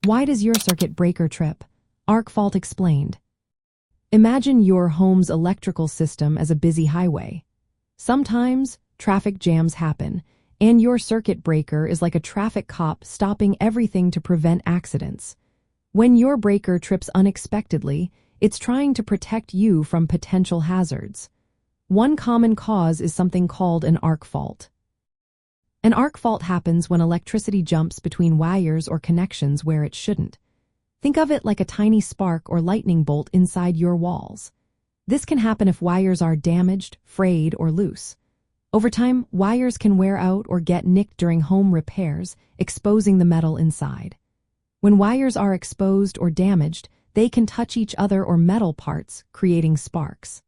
Why does your circuit breaker trip? Arc fault explained. Imagine your home's electrical system as a busy highway. Sometimes traffic jams happen, and your circuit breaker is like a traffic cop stopping everything to prevent accidents. When your breaker trips unexpectedly, it's trying to protect you from potential hazards. One common cause is something called an arc fault. An arc fault happens when electricity jumps between wires or connections where it shouldn't. Think of it like a tiny spark or lightning bolt inside your walls. This can happen if wires are damaged, frayed, or loose. Over time, wires can wear out or get nicked during home repairs, exposing the metal inside. When wires are exposed or damaged, they can touch each other or metal parts, creating sparks.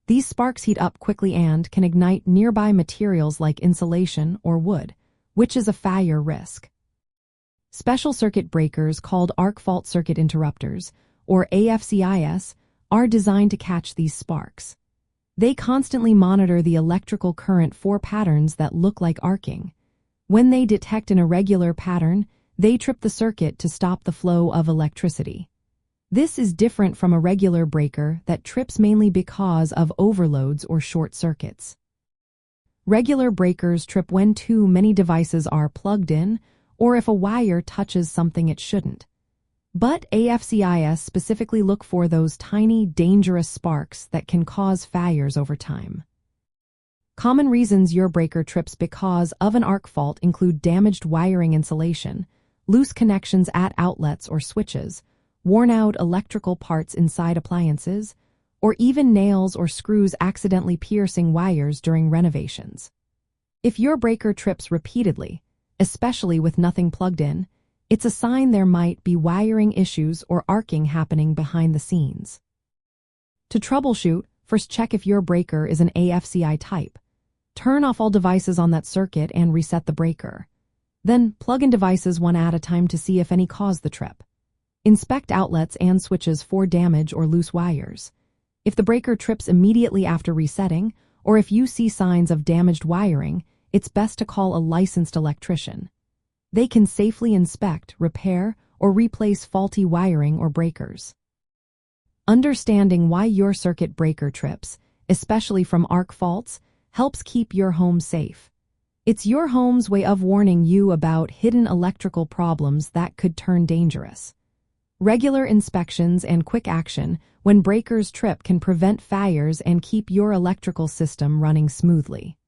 These sparks heat up quickly and can ignite nearby materials like insulation or wood, which is a fire risk. Special circuit breakers called arc fault circuit interrupters, or AFCIs, are designed to catch these sparks. They constantly monitor the electrical current for patterns that look like arcing. When they detect an irregular pattern, they trip the circuit to stop the flow of electricity. This is different from a regular breaker that trips mainly because of overloads or short circuits. Regular breakers trip when too many devices are plugged in or if a wire touches something it shouldn't. But AFCIs specifically look for those tiny, dangerous sparks that can cause fires over time. Common reasons your breaker trips because of an arc fault include damaged wiring insulation, loose connections at outlets or switches, worn-out electrical parts inside appliances, or even nails or screws accidentally piercing wires during renovations. If your breaker trips repeatedly, especially with nothing plugged in, it's a sign there might be wiring issues or arcing happening behind the scenes. To troubleshoot, first check if your breaker is an AFCI type. Turn off all devices on that circuit and reset the breaker. Then plug in devices one at a time to see if any cause the trip. Inspect outlets and switches for damage or loose wires. If the breaker trips immediately after resetting, or if you see signs of damaged wiring, it's best to call a licensed electrician. They can safely inspect, repair, or replace faulty wiring or breakers. Understanding why your circuit breaker trips, especially from arc faults, helps keep your home safe. It's your home's way of warning you about hidden electrical problems that could turn dangerous. Regular inspections and quick action when breakers trip can prevent fires and keep your electrical system running smoothly.